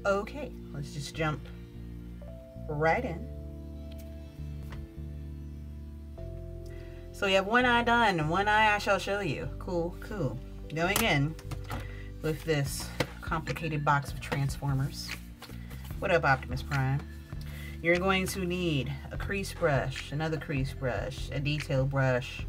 Okay, let's just jump right in. So we have one eye done, and one eye I shall show you. Cool, cool. Going in with this complicated box of transformers. What up, Optimus Prime? You're going to need a crease brush, another crease brush, a detail brush,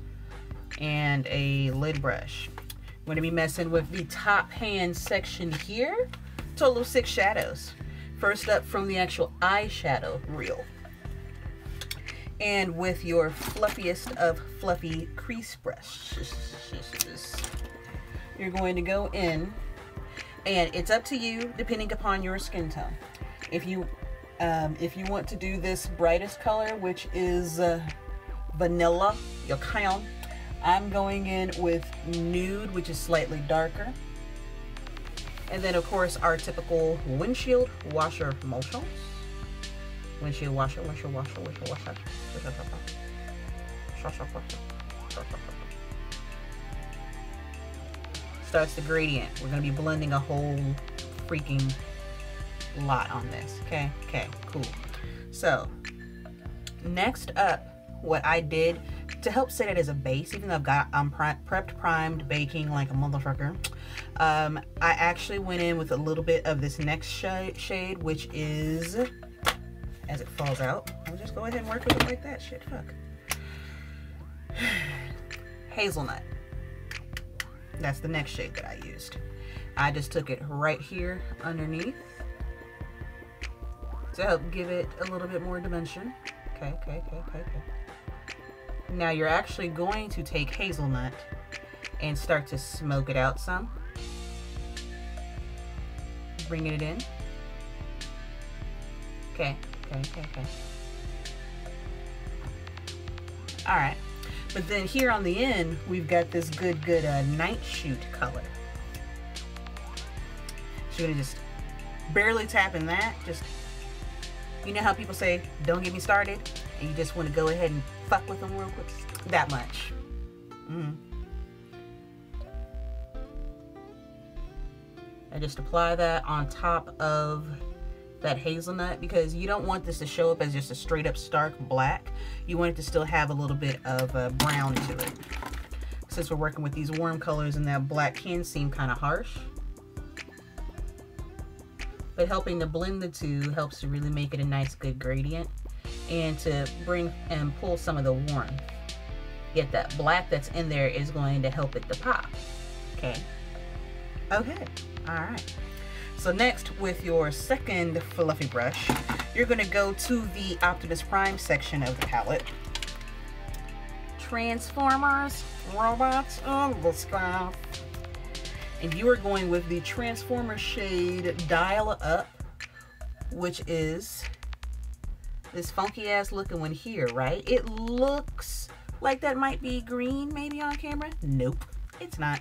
and a lid brush. I'm going to be messing with the top hand section here. Total of 6 shadows. First up from the actual eyeshadow reel. And with your fluffiest of fluffy crease brushes, you're going to go in, and it's up to you depending upon your skin tone. If you want to do this brightest color, which is vanilla, your crayon, I'm going in with nude, which is slightly darker. And then, of course, our typical windshield washer motions. Windshield washer, windshield washer, windshield washer. Starts the gradient. We're going to be blending a whole freaking lot on this. Okay, cool. So, next up, what I did to help set it as a base, even though I'm prepped, primed, baking like a motherfucker, I actually went in with a little bit of this next shade, which is, as it falls out, I'll just go ahead and work with it like that. Shit, fuck. Hazelnut. That's the next shade that I used. I just took it right here underneath to help give it a little bit more dimension. Okay. Now you're actually going to take hazelnut and start to smoke it out some. Bringing it in. Okay. All right. But then here on the end, we've got this good night shoot color. So you're gonna just barely tap in that. Just, you know how people say, don't get me started? And you just want to go ahead and fuck with them real quick? That much. I just apply that on top of that hazelnut, because you don't want this to show up as just a straight up stark black. You want it to still have a little bit of brown to it. Since we're working with these warm colors, and that black can seem kind of harsh. But helping to blend the two helps to really make it a nice good gradient, and to bring and pull some of the warmth. Yet that black that's in there is going to help it to pop. Okay, all right. So next, with your second fluffy brush, you're going to go to the Optimus Prime section of the palette. Transformers, robots of the sky. And you are going with the Transformer shade Dial Up, which is this funky ass looking one here, right? It looks like that might be green maybe on camera. Nope, it's not.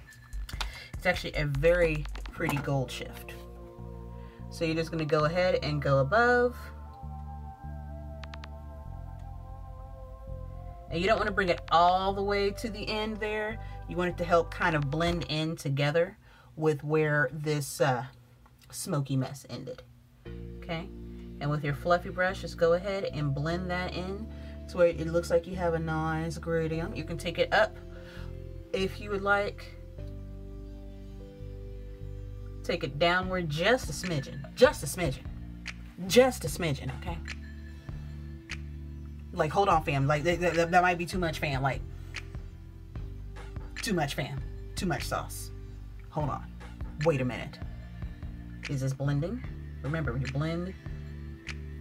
It's actually a very pretty gold shift. So you're just going to go ahead and go above. And you don't want to bring it all the way to the end there. You want it to help kind of blend in together with where this smoky mess ended. Okay? And with your fluffy brush, just go ahead and blend that in to where it looks like you have a nice gradient. You can take it up if you would like. Take it downward just a smidgen. Just a smidgen, okay? Like, hold on, fam. Like, that might be too much, fam. Like, too much, fam. Too much sauce. Hold on. Wait a minute. Is this blending? Remember, when you blend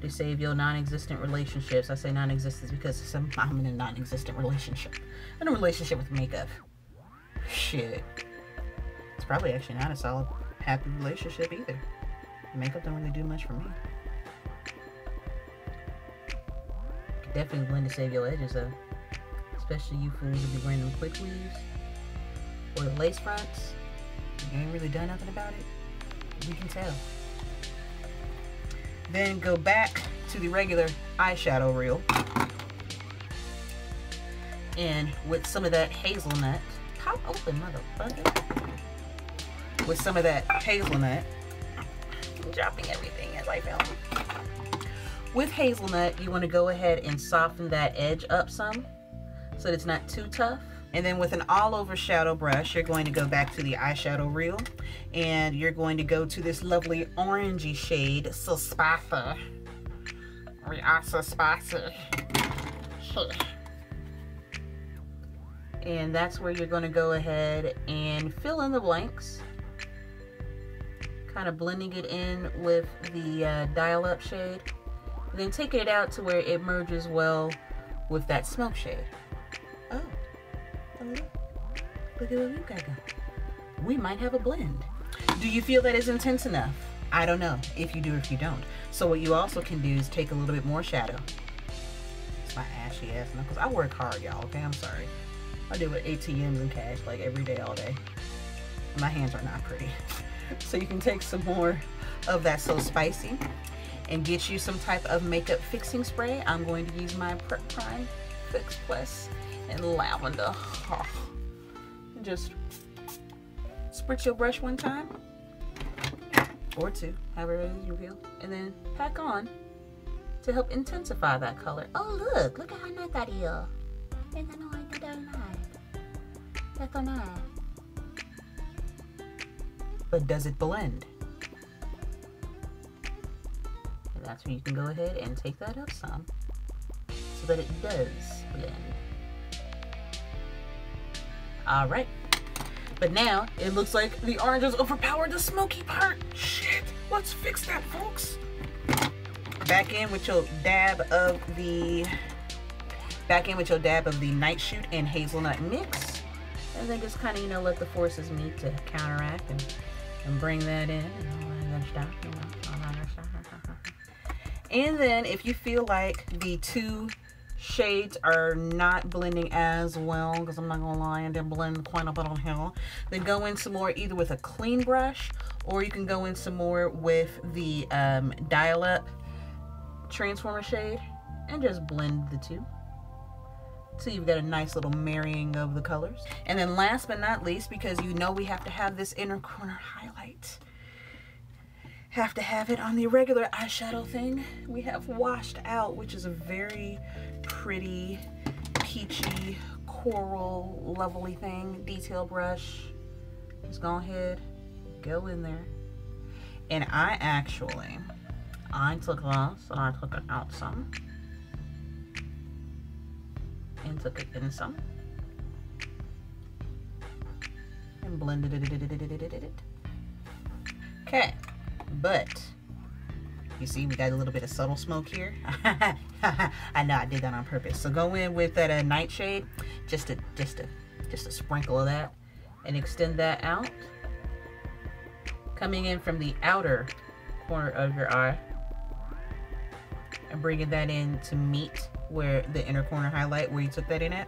to save your non-existent relationships. I say non-existent because I'm in a non-existent relationship. I'm in a relationship with makeup. Shit. It's probably actually not a solid, happy relationship either. Makeup don't really do much for me. Could definitely blend to save your edges though. Especially you fools who be wearing them quick weaves or the lace fronts. You ain't really done nothing about it. You can tell. Then go back to the regular eyeshadow reel. And with some of that hazelnut, pop open, motherfucker. With some of that hazelnut, dropping everything as I film. With hazelnut, you want to go ahead and soften that edge up some so that it's not too tough. And then with an all over shadow brush, you're going to go back to the eyeshadow reel and you're going to go to this lovely orangey shade, So Spicy. We are so spicy. And that's where you're going to go ahead and fill in the blanks. Kind of blending it in with the dial up shade. And then taking it out to where it merges well with that smoke shade. Oh, look at what we've got going. We might have a blend. Do you feel that is intense enough? I don't know if you do or if you don't. So what you also can do is take a little bit more shadow. It's my ashy ass knuckles. I work hard, y'all, okay? I'm sorry. I do with ATMs and cash like every day, all day. My hands are not pretty. So you can take some more of that So Spicy and get you some type of makeup fixing spray. I'm going to use my Prep Prime Fix Plus in lavender. Oh. Just spritz your brush one time or two, however it is you feel, and then pack on to help intensify that color. Oh look at how nice that is. That's so nice. But does it blend? And that's where you can go ahead and take that up some so that it does blend. All right. But now it looks like the orange has overpowered the smoky part. Shit, let's fix that, folks. Back in with your dab of the Night Shoot and hazelnut mix, and then just kind of, you know, let the forces meet to counteract and bring that in and all that good stuff, you know, all that good stuff. And then if you feel like the two shades are not blending as well, because I'm not gonna lie, and they blend quite a bit on here, then go in some more either with a clean brush, or you can go in some more with the Dial Up Transformer shade and just blend the two. So you've got a nice little marrying of the colors. And then last but not least, because you know we have to have this inner corner highlight, have to have it on the regular eyeshadow thing, we have Washed Out, which is a very pretty peachy coral lovely thing. Detail brush. Just go ahead, go in there. And I took this and I took it out some and took it in some and blended it. Okay, but you see we got a little bit of subtle smoke here. I know I did that on purpose. So go in with that nightshade, just a sprinkle of that, and extend that out, coming in from the outer corner of your eye and bringing that in to meet where the inner corner highlight where you took that in at.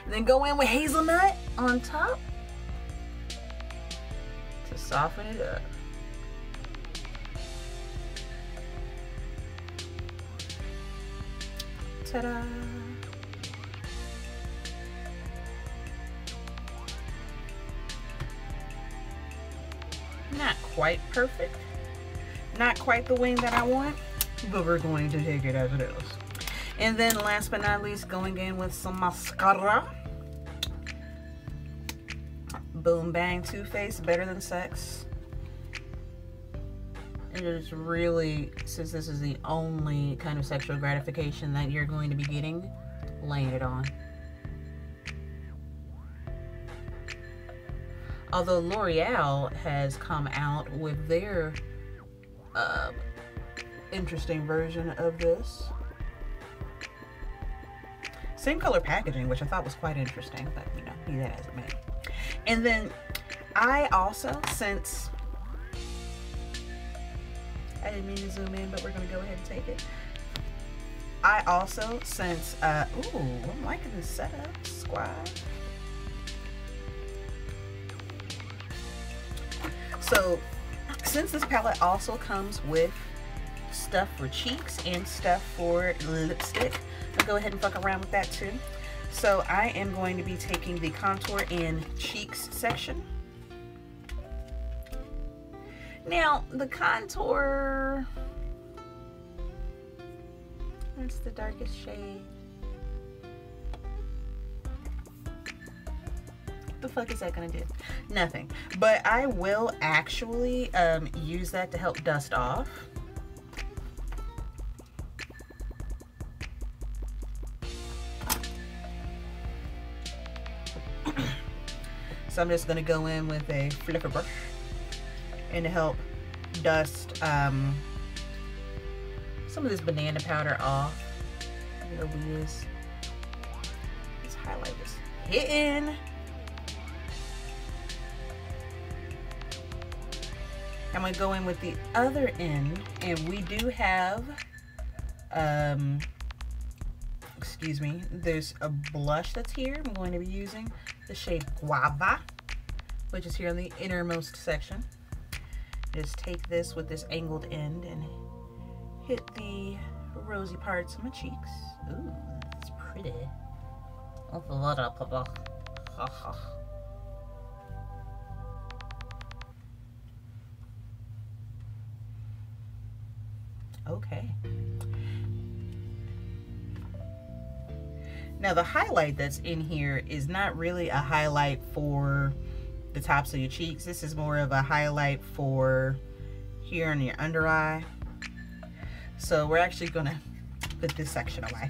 And then go in with hazelnut on top to soften it up. Ta-da! Not quite perfect. Not quite the wing that I want, but we're going to take it as it is. And then last but not least, going in with some mascara. Boom Bang Too Faced Better Than Sex. And just really, since this is the only kind of sexual gratification that you're going to be getting, laying it on. Although L'Oreal has come out with their interesting version of this. Same color packaging, which I thought was quite interesting, but you know, be that as it may. And then I also, since I didn't mean to zoom in, but we're gonna go ahead and take it. I also, since ooh, I'm liking this setup, squad. So since this palette also comes with stuff for cheeks and stuff for lipstick, I'll go ahead and fuck around with that too. So I am going to be taking the contour and cheeks section, Now, the contour, that's the darkest shade. The fuck is that gonna do? Nothing. But I will actually use that to help dust off. So I'm just gonna go in with a flipper brush and to help dust some of this banana powder off. There we is. This highlight is hitting. I'm gonna go in with the other end, and we do have, excuse me, there's a blush that's here. I'm going to be using the shade Guava, which is here on the innermost section. Just take this with this angled end and hit the rosy parts of my cheeks. Ooh, that's pretty. Okay. Now the highlight that's in here is not really a highlight for the tops of your cheeks. This is more of a highlight for here on your under eye. So we're actually gonna put this section away.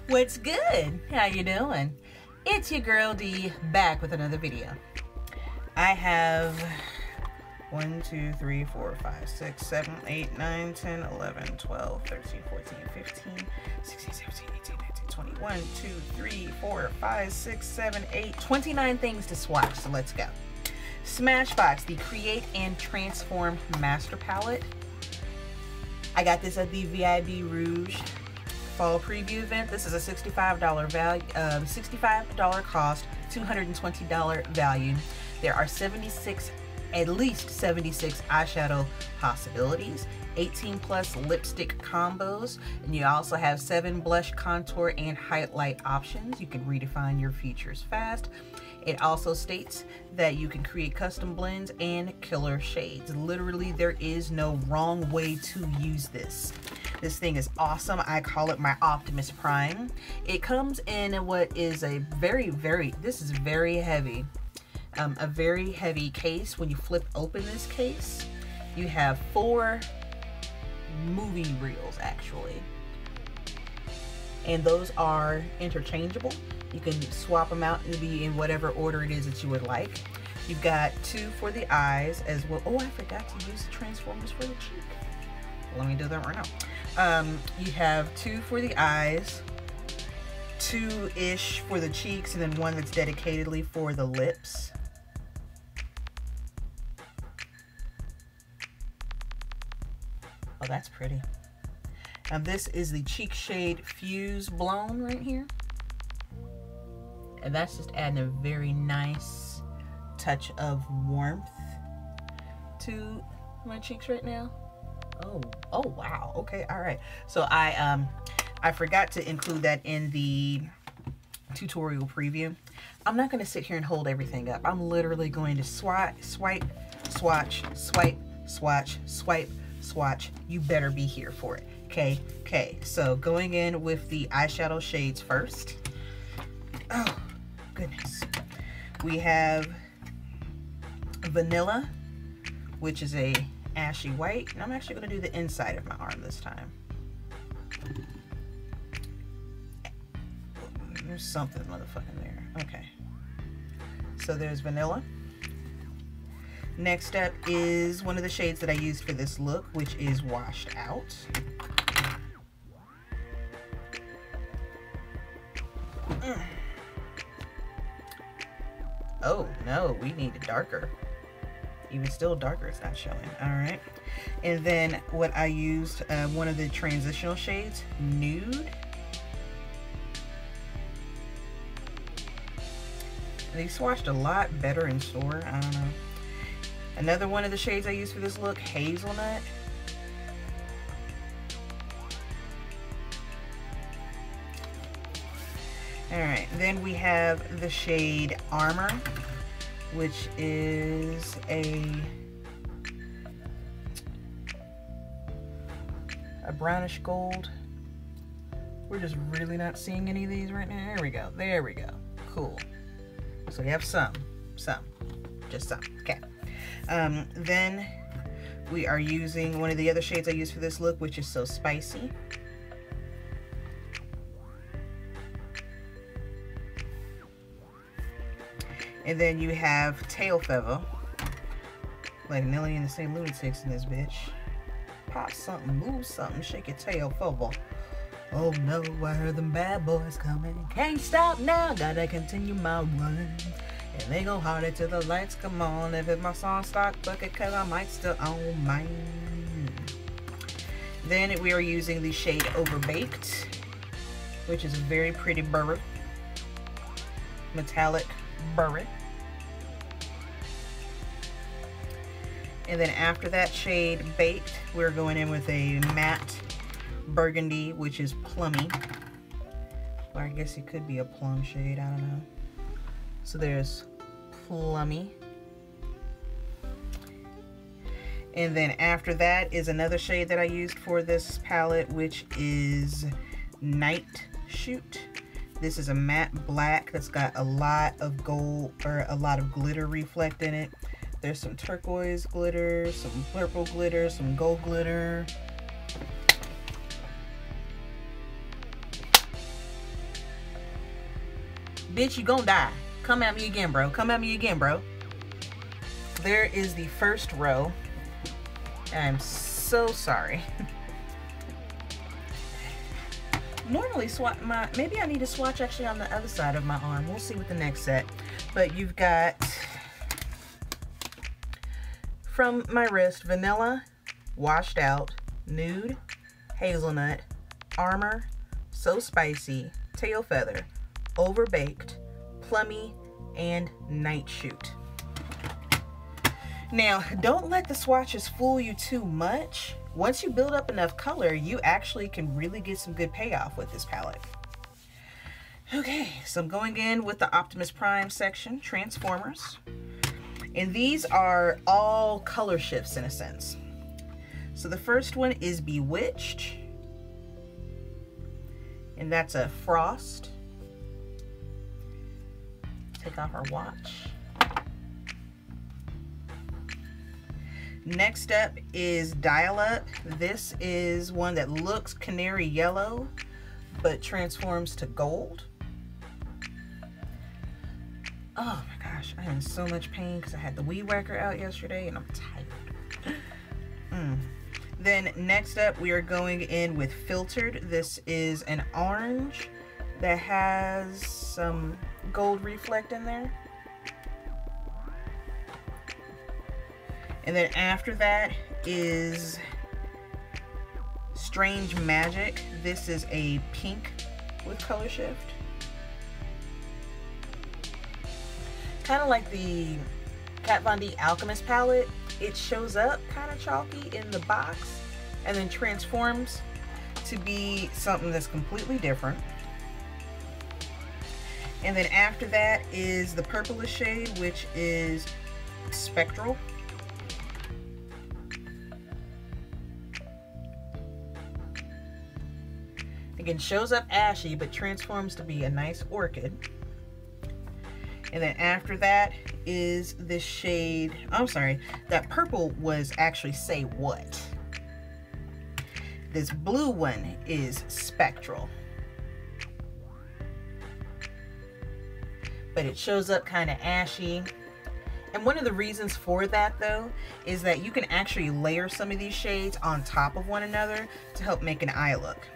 What's good? How you doing? It's your girl D back with another video. I have 1, 2, 3, 4, 5, 6, 7, 8, 9, 10, 11, 12, 13, 14, 15, 16, 17, 18, 19, 20, 1, 2, 3, 4, 5, 6, 7, 8, 29 things to swatch, so let's go. Smashbox, the Create and Transform Master Palette. I got this at the VIB Rouge Fall Preview event. This is a $65 value, $65 cost, $220 value. There are at least 76 eyeshadow possibilities, 18 plus lipstick combos, and you also have 7 blush, contour, and highlight options. You can redefine your features fast. It also states that you can create custom blends and killer shades. Literally, there is no wrong way to use this. This thing is awesome. I call it my Optimus Prime. It comes in what is a this is very heavy. A very heavy case. When you flip open this case, you have 4 movie reels actually. And those are interchangeable. You can swap them out and be in whatever order it is that you would like. You've got 2 for the eyes as well. Oh, I forgot to use the transformers for the cheek. Let me do that right now. You have 2 for the eyes, 2-ish for the cheeks, and then 1 that's dedicatedly for the lips. Oh, that's pretty. Now this is the cheek shade Fuse Blown right here. And that's just adding a very nice touch of warmth to my cheeks right now. Oh wow. Okay, all right. So I forgot to include that in the tutorial preview. I'm not going to sit here and hold everything up. I'm literally going to swipe, swatch, swipe, swatch, swipe, swatch. You better be here for it. Okay. So going in with the eyeshadow shades first. Oh, goodness. We have Vanilla, which is a ashy white. And I'm actually going to do the inside of my arm this time. There's something motherfucking there. Okay. So there's Vanilla. Next up is one of the shades that I used for this look, which is Washed Out. Oh no, we need it darker. Even still darker, it's not showing. All right. And then what I used, one of the transitional shades, Nude. They swatched a lot better in store. I don't know. Another one of the shades I used for this look, Hazelnut. Alright, then we have the shade Armor, which is a brownish gold. We're just really not seeing any of these right now. There we go. There we go. Cool. So we have some, just some. Okay. Then we are using one of the other shades I used for this look, which is So Spicy. And then you have Tail Feather. Like Nelly and the St. Lunatics in this bitch. Pop something, move something, shake your tail feather. Oh no, I heard them bad boys coming. Can't stop now, gotta continue my run. And they go harder till the lights come on. If it's my song stock bucket, cause I might still own mine. Then we are using the shade Overbaked, which is a very pretty burret. Metallic burret. And then after that shade Baked, we're going in with a matte burgundy, which is plummy. Or I guess it could be a plum shade, I don't know. So there's Plummy. And then after that is another shade that I used for this palette, which is Night Shoot. This is a matte black that's got a lot of gold, or a lot of glitter reflect in it. There's some turquoise glitter, some purple glitter, some gold glitter. Bitch, you gonna die. Come at me again, bro. Come at me again, bro. There is the first row. I'm so sorry. Normally maybe I need to swatch actually on the other side of my arm. We'll see with the next set. But you've got from my wrist, Vanilla, Washed Out, Nude, Hazelnut, Armor, So Spicy, Tail Feather, Overbaked, Plummy, and Night Shoot. Now, don't let the swatches fool you too much. Once you build up enough color, you actually can really get some good payoff with this palette. Okay, so I'm going in with the Optimus Prime section, Transformers. And these are all color shifts in a sense. So the first one is Bewitched. And that's a Frost. Take off our watch. Next up is Dial Up. This is one that looks canary yellow, but transforms to gold. Oh my gosh, I am in so much pain because I had the weed whacker out yesterday and I'm tired. Then next up, we are going in with Filtered. This is an orange that has some gold reflect in there. And then after that is Strange Magic. This is a pink with color shift. Kind of like the Kat Von D Alchemist palette. It shows up kind of chalky in the box and then transforms to be something that's completely different. And then after that is the purplish shade, which is Spectral. Again, shows up ashy, but transforms to be a nice orchid. And then after that is this shade, I'm sorry, that purple was actually Say What. This blue one is Spectral. But it shows up kind of ashy. And one of the reasons for that, though, is that you can actually layer some of these shades on top of one another to help make an eye look.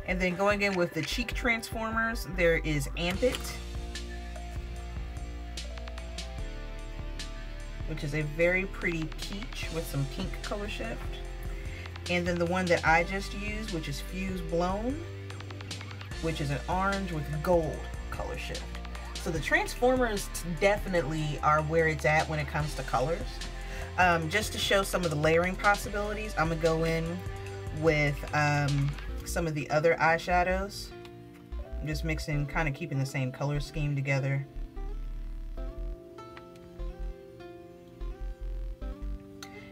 And then going in with the cheek transformers, there is Ambit, which is a very pretty peach with some pink color shift. And then the one that I just used, which is Fuse Blown, which is an orange with gold color shift. So the transformers definitely are where it's at when it comes to colors. Just to show some of the layering possibilities, I'm gonna go in with some of the other eyeshadows. I'm just mixing, kind of keeping the same color scheme together.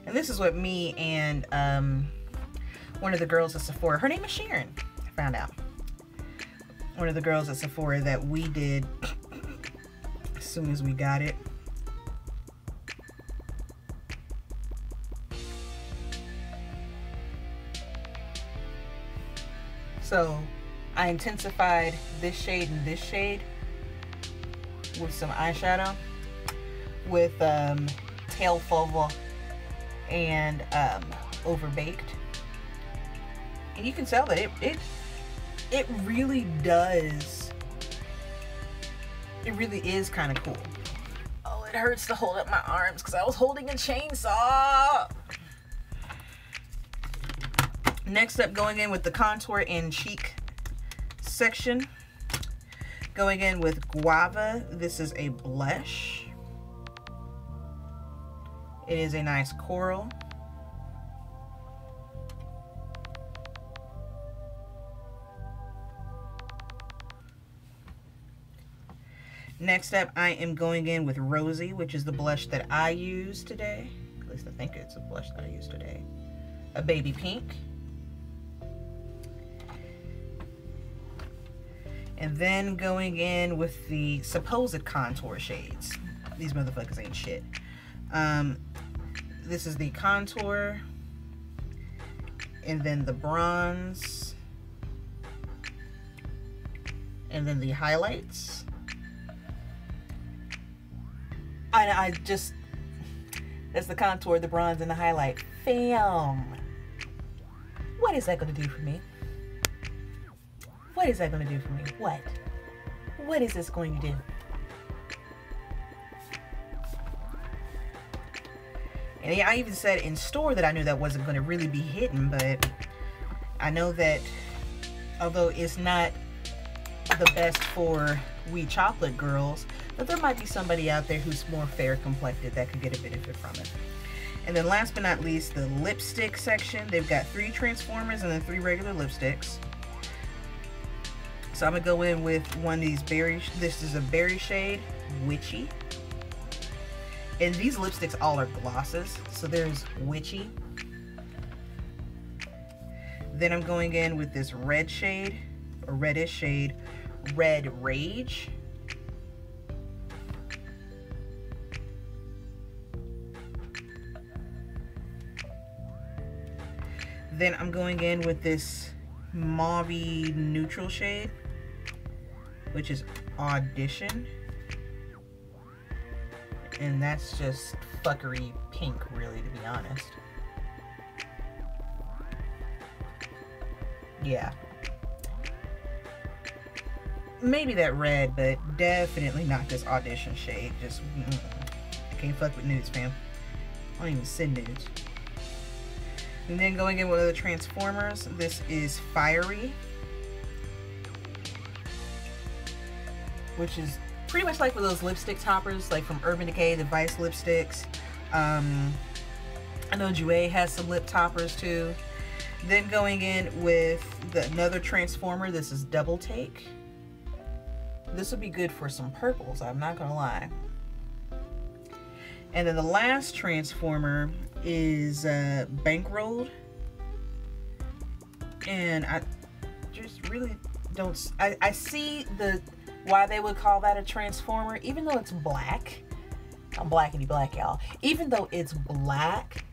And this is what me and one of the girls at Sephora, her name is Sharon, I found out. One of the girls at Sephora that we did as soon as we got it. So I intensified this shade and this shade with some eyeshadow with Tail Fauve and Overbaked. And you can tell that it really does, it really is kind of cool. Oh, it hurts to hold up my arms because I was holding a chainsaw. Next up, going in with the contour and cheek section. Going in with Guava. This is a blush. It is a nice coral. Next up, I am going in with Rosy, which is the blush that I used today. At least I think it's a blush that I used today. A baby pink. And then going in with the supposed contour shades. These motherfuckers ain't shit. This is the contour. And then the bronze. And then the highlights. I just, that's the contour, the bronze, and the highlight. Fam. What is that gonna do for me? What is that going to do for me? What? What is this going to do? And yeah, I even said in store that I knew that wasn't going to really be hidden, but I know that although it's not the best for we chocolate girls, that there might be somebody out there who's more fair complected that could get a benefit from it. And then last but not least, the lipstick section. They've got 3 transformers and then 3 regular lipsticks. So I'm gonna go in with one of these berry, this is a berry shade, Witchy. And these lipsticks all are glosses, so there's Witchy. Then I'm going in with this red shade, or reddish shade, Red Rage. Then I'm going in with this mauve-y neutral shade, which is Audition. And that's just fuckery pink, really, to be honest. Yeah. Maybe that red, but definitely not this Audition shade. Just, I can't fuck with nudes, fam. I don't even send nudes. And then going in with the Transformers, this is Fiery, which is pretty much like with those lipstick toppers, like from Urban Decay, the Vice lipsticks. I know Jouer has some lip toppers too. Then going in with another transformer. This is Double Take. This would be good for some purples, I'm not gonna lie. And then the last transformer is Bankroll. And I just really don't, I see why they would call that a transformer, even though it's black. I'm blackity black, y'all. Even though it's black,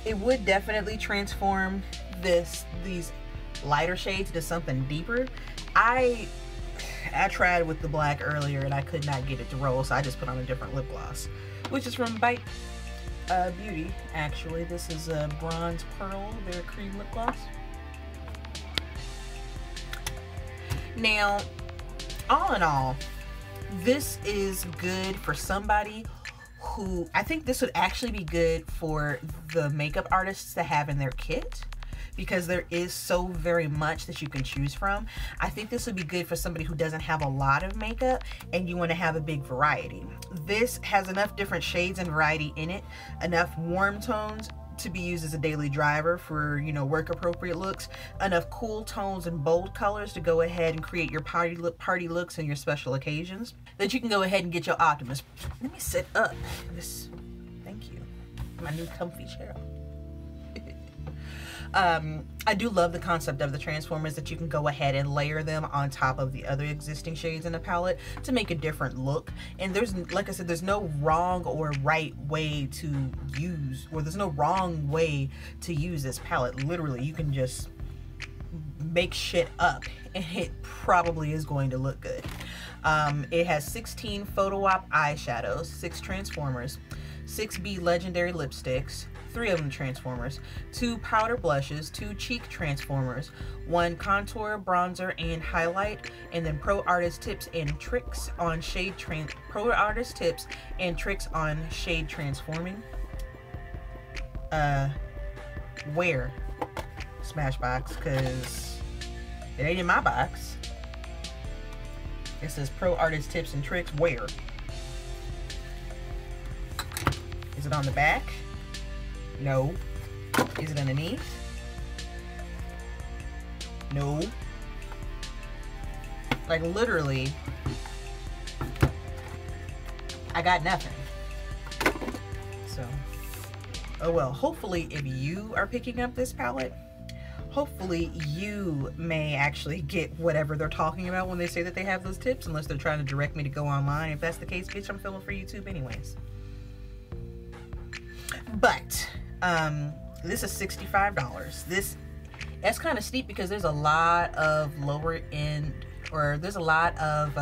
it would definitely transform these lighter shades to something deeper. I tried with the black earlier and I could not get it to roll, so I just put on a different lip gloss, which is from Bite Beauty, actually. This is a Bronze Pearl, their cream lip gloss. Now, all in all, this is good for somebody who, I think this would actually be good for the makeup artists to have in their kit, because there is so very much that you can choose from. I think this would be good for somebody who doesn't have a lot of makeup and you want to have a big variety. This has enough different shades and variety in it, enough warm tones to be used as a daily driver for, you know, work appropriate looks, enough cool tones and bold colors to go ahead and create your party looks and your special occasions, that you can go ahead and get your Optimus. Let me sit up. Thank you. My new comfy chair. I do love the concept of the transformers, that you can go ahead and layer them on top of the other existing shades in the palette to make a different look. And there's, like I said, there's no wrong or right way to use, or there's no wrong way to use this palette. Literally, you can just make shit up and it probably is going to look good. It has 16 photo op eyeshadows, 6 transformers, 6 B legendary lipsticks, 3 of them transformers, 2 powder blushes, 2 cheek transformers, 1 contour, bronzer, and highlight, and then pro artist tips and tricks on shade transforming. Where? Smashbox, because it ain't in my box. It says pro artist tips and tricks. Where? Is it on the back? No. Is it underneath? No. Like, literally, I got nothing. So, oh well. Hopefully, if you are picking up this palette, hopefully you may actually get whatever they're talking about when they say that they have those tips, unless they're trying to direct me to go online. If that's the case, bitch, I'm filming for YouTube anyways. But this is $65. That's kind of steep because there's a lot of lower end, or there's a lot of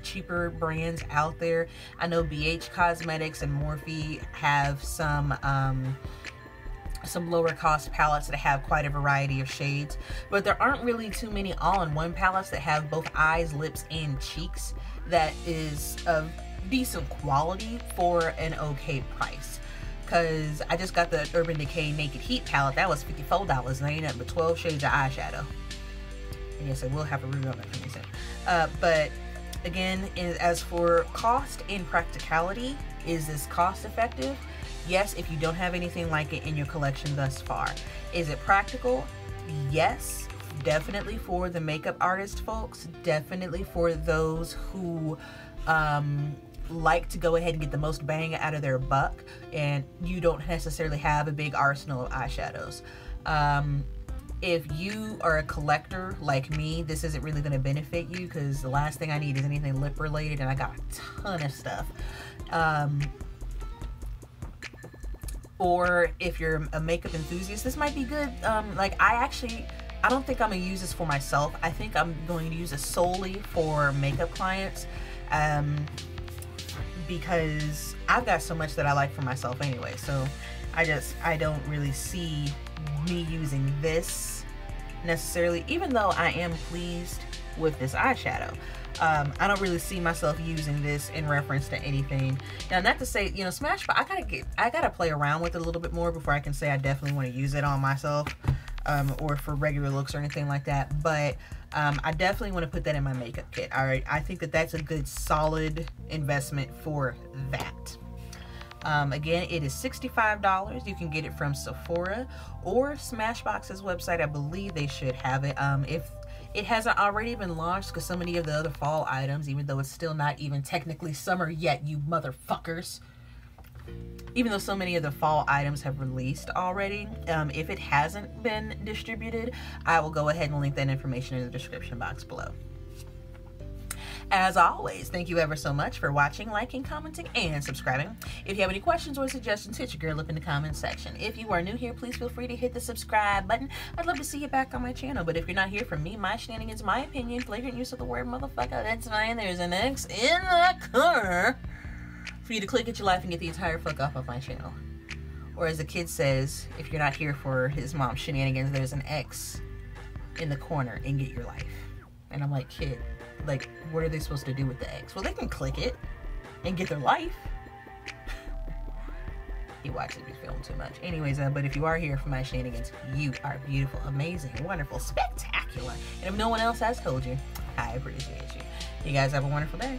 cheaper brands out there. I know BH Cosmetics and Morphe have some lower cost palettes that have quite a variety of shades, but there aren't really too many all-in-one palettes that have both eyes, lips, and cheeks that is of decent quality for an okay price. Because I just got the Urban Decay Naked Heat palette. That was $54, and I ain't nothing but 12 shades of eyeshadow. And yes, I will have a review on that coming soon. But again, as for cost and practicality, is this cost effective? Yes, if you don't have anything like it in your collection thus far. Is it practical? Yes, definitely for the makeup artist folks. Definitely for those who like to go ahead and get the most bang out of their buck, and you don't necessarily have a big arsenal of eyeshadows. If you are a collector like me, this isn't really going to benefit you, because the last thing I need is anything lip related, and I got a ton of stuff. Or if you're a makeup enthusiast, this might be good. Like, I don't think I'm gonna use this for myself. I think I'm going to use this solely for makeup clients, because I've got so much that I like for myself anyway. So I don't really see me using this necessarily, even though I am pleased with this eyeshadow. I don't really see myself using this in reference to anything. Now, not to say, you know, Smashbox, I gotta play around with it a little bit more before I can say I definitely want to use it on myself, or for regular looks or anything like that. But I definitely want to put that in my makeup kit. All right, I think that that's a good solid investment for that. Again, it is $65. You can get it from Sephora or Smashbox's website. I believe they should have it. If it hasn't already been launched, because so many of the other fall items, even though it's still not even technically summer yet, you motherfuckers. Even though so many of the fall items have released already, if it hasn't been distributed, I will go ahead and link that information in the description box below. As always, thank you ever so much for watching, liking, commenting, and subscribing. If you have any questions or suggestions, hit your girl up in the comment section. If you are new here, please feel free to hit the subscribe button. I'd love to see you back on my channel. But if you're not here for me, my shenanigans, my opinion, flagrant use of the word motherfucker, that's fine. There's an X in the corner for you to click at your life and get the entire fuck off of my channel. Or as the kid says, if you're not here for his mom's shenanigans, there's an X in the corner and get your life. And I'm like, kid, like, what are they supposed to do with the X? Well, they can click it and get their life. He watches me film too much. Anyways, but if you are here for my shenanigans, you are beautiful, amazing, wonderful, spectacular. And if no one else has told you, I appreciate you. You guys have a wonderful day.